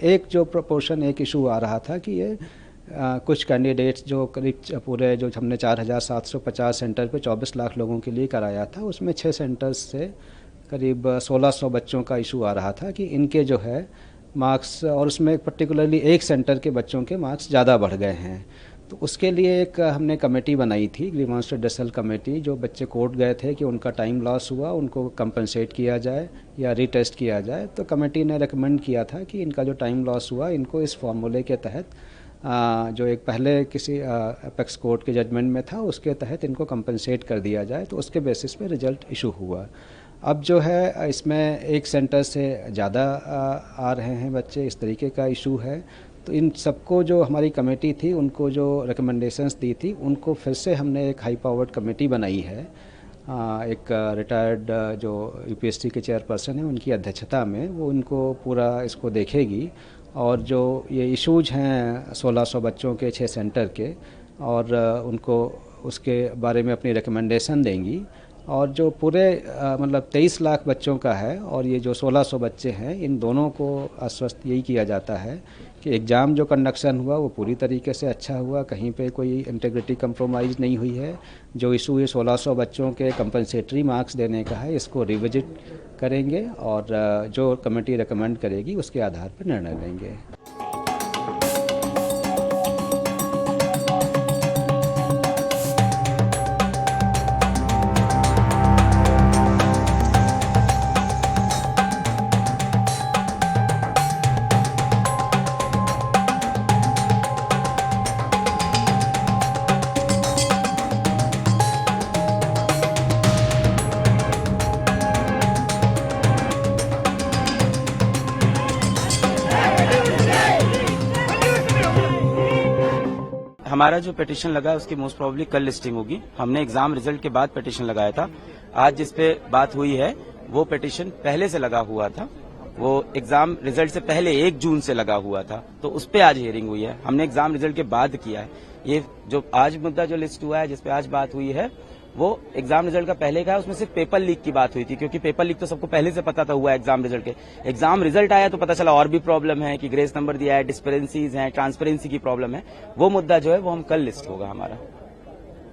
एक जो प्रोपोर्शन एक इशू आ रहा था कि ये कुछ कैंडिडेट्स जो करीब पूरे जो हमने 4,750 सेंटर पे 24 लाख लोगों के लिए कराया था, उसमें 6 सेंटर्स से करीब 1,600 बच्चों का इशू आ रहा था कि इनके जो है मार्क्स, और उसमें पर्टिकुलरली एक सेंटर के बच्चों के मार्क्स ज़्यादा बढ़ गए हैं। तो उसके लिए एक हमने कमेटी बनाई थी, ग्रीवांस रिड्रेसल कमेटी। जो बच्चे कोर्ट गए थे कि उनका टाइम लॉस हुआ, उनको कंपनसेट किया जाए या रीटेस्ट किया जाए। तो कमेटी ने रेकमेंड किया था कि इनका जो टाइम लॉस हुआ, इनको इस फॉर्मूले के तहत जो एक पहले किसी अपेक्स कोर्ट के जजमेंट में था, उसके तहत इनको कंपनसेट कर दिया जाए। तो उसके बेसिस पे रिजल्ट इशू हुआ। अब जो है इसमें एक सेंटर से ज़्यादा आ रहे हैं बच्चे, इस तरीके का इशू है। तो इन सबको जो हमारी कमेटी थी, उनको जो रिकमेंडेशंस दी थी, उनको फिर से हमने एक हाई पावर्ड कमेटी बनाई है। एक रिटायर्ड जो यूपीएससी के चेयरपर्सन हैं, उनकी अध्यक्षता में वो इनको पूरा इसको देखेगी और जो ये इश्यूज हैं 1,600 बच्चों के 6 सेंटर के, और उनको उसके बारे में अपनी रिकमेंडेशन देंगी। और जो पूरे मतलब 23 लाख बच्चों का है और ये जो 1,600 बच्चे हैं, इन दोनों को आश्वस्त यही किया जाता है कि एग्ज़ाम जो कंडक्शन हुआ वो पूरी तरीके से अच्छा हुआ, कहीं पे कोई इंटीग्रिटी कंप्रोमाइज़ नहीं हुई है। जो इशू ये 1,600 बच्चों के कंपनसेटरी मार्क्स देने का है, इसको रिविजिट करेंगे और जो कमेटी रिकमेंड करेगी उसके आधार पर निर्णय लेंगे। हमारा जो पिटीशन लगा है उसकी मोस्ट प्रोबेबली कल लिस्टिंग होगी। हमने एग्जाम रिजल्ट के बाद पिटीशन लगाया था। आज जिस पे बात हुई है वो पिटीशन पहले से लगा हुआ था, वो एग्जाम रिजल्ट से पहले 1 जून से लगा हुआ था, तो उस पे आज हियरिंग हुई है। हमने एग्जाम रिजल्ट के बाद किया है। ये जो आज मुद्दा जो लिस्ट हुआ है, जिसपे आज बात हुई है, वो एग्जाम रिजल्ट का पहले का है। उसमें सिर्फ पेपर लीक की बात हुई थी, क्योंकि पेपर लीक तो सबको पहले से पता था हुआ है एग्जाम रिजल्ट के। एग्जाम रिजल्ट आया तो पता चला और भी प्रॉब्लम है कि ग्रेस नंबर दिया है, डिस्पेरेंसीज हैं, ट्रांसपेरेंसी की प्रॉब्लम है। वो मुद्दा जो है वो हम कल लिस्ट होगा हमारा।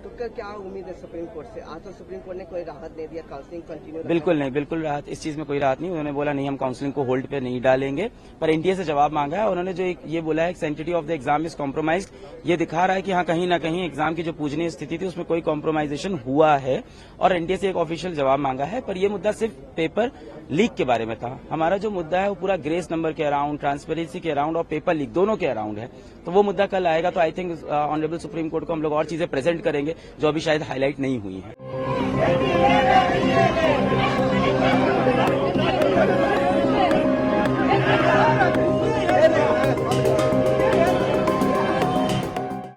तो क्या उम्मीद है सुप्रीम कोर्ट से? आज तो सुप्रीम कोर्ट ने कोई राहत नहीं दिया, काउंसलिंग कंटिन्यू। बिल्कुल नहीं, बिल्कुल राहत, इस चीज में कोई राहत नहीं। उन्होंने बोला नहीं, हम काउंसलिंग को होल्ड पे नहीं डालेंगे, पर एनटीए से जवाब मांगा है। उन्होंने जो ये बोला है sensitivity of the exam is compromise, ये दिखा रहा है कि हाँ कहीं ना कहीं एग्जाम की जो पूजनीय स्थिति थी उसमें कोई कॉम्प्रोमाइजेशन हुआ है, और एनटीए से एक ऑफिशियल जवाब मांगा है। पर ये मुद्दा सिर्फ पेपर लीक के बारे में था। हमारा जो मुद्दा है वो पूरा ग्रेस नंबर के अराउंड, ट्रांसपेरेंसी के अराउंड और पेपर लीक दोनों के अराउंड है। तो वो मुद्दा कल आएगा, तो I think honourable supreme court को हम लोग और चीजें प्रेजेंट करेंगे जो अभी शायद हाईलाइट नहीं हुई हैं।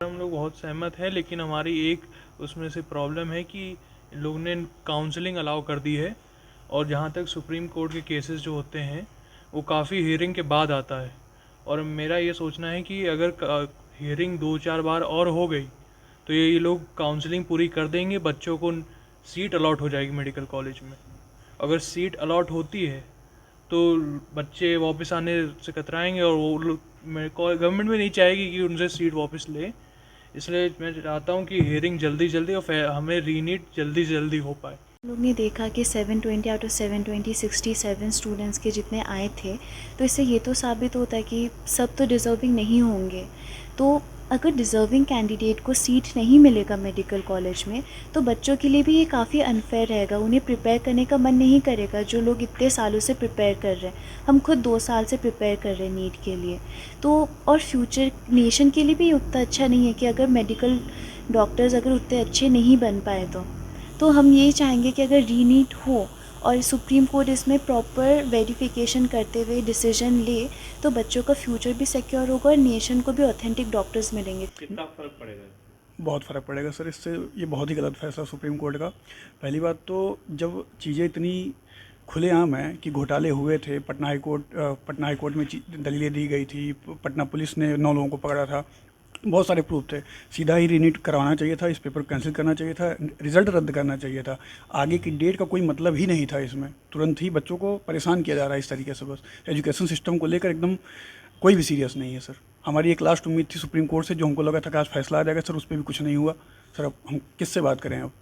हम लोग बहुत सहमत हैं, लेकिन हमारी एक उसमें से प्रॉब्लम है कि लोग ने काउंसलिंग अलाउ कर दी है, और जहाँ तक सुप्रीम कोर्ट के केसेस जो होते हैं वो काफ़ी हियरिंग के बाद आता है। और मेरा ये सोचना है कि अगर हियरिंग 2-4 बार और हो गई तो ये लोग काउंसलिंग पूरी कर देंगे, बच्चों को सीट अलॉट हो जाएगी मेडिकल कॉलेज में। अगर सीट अलॉट होती है तो बच्चे वापस आने से कतराएंगे, और वो लोग गवर्नमेंट में नहीं चाहेगी कि उनसे सीट वापस ले। इसलिए मैं चाहता हूँ कि हियरिंग जल्दी और हमें रीनीट जल्दी हो पाए। लोग ने देखा कि 720 आउट ऑफ 720 67 स्टूडेंट्स के जितने आए थे, तो इससे ये तो साबित होता है कि सब तो डिज़र्विंग नहीं होंगे। तो अगर डिज़र्विंग कैंडिडेट को सीट नहीं मिलेगा मेडिकल कॉलेज में, तो बच्चों के लिए भी ये काफ़ी अनफेयर रहेगा। उन्हें प्रिपेयर करने का मन नहीं करेगा, जो लोग इतने सालों से प्रिपेयर कर रहे हैं। हम खुद 2 साल से प्रिपेयर कर रहे हैं नीट के लिए। तो और फ्यूचर नेशन के लिए भी उतना अच्छा नहीं है कि अगर मेडिकल डॉक्टर्स अगर उतने अच्छे नहीं बन पाए तो हम ये चाहेंगे कि अगर रीनीट हो और सुप्रीम कोर्ट इसमें प्रॉपर वेरिफिकेशन करते हुए डिसीजन ले, तो बच्चों का फ्यूचर भी सिक्योर होगा और नेशन को भी ऑथेंटिक डॉक्टर्स मिलेंगे। कितना फ़र्क पड़ेगा? बहुत फ़र्क पड़ेगा सर इससे। ये बहुत ही गलत फैसला सुप्रीम कोर्ट का। पहली बात तो जब चीज़ें इतनी खुलेआम हैं कि घोटाले हुए थे, पटना हाई कोर्ट में दलीलें दी गई थी, पटना पुलिस ने 9 लोगों को पकड़ा था, बहुत सारे प्रूफ थे। सीधा ही रीनीट करवाना चाहिए था, इस पेपर कैंसिल करना चाहिए था, रिज़ल्ट रद्द करना चाहिए था। आगे की डेट का कोई मतलब ही नहीं था इसमें। तुरंत ही बच्चों को परेशान किया जा रहा है इस तरीके से। बस एजुकेशन सिस्टम को लेकर एकदम कोई भी सीरियस नहीं है सर। हमारी एक लास्ट उम्मीद थी सुप्रीम कोर्ट से, जो हमको लगा था कि आज फैसला आ जाएगा सर, उस पर भी कुछ नहीं हुआ सर। अब हम किससे बात करें अब?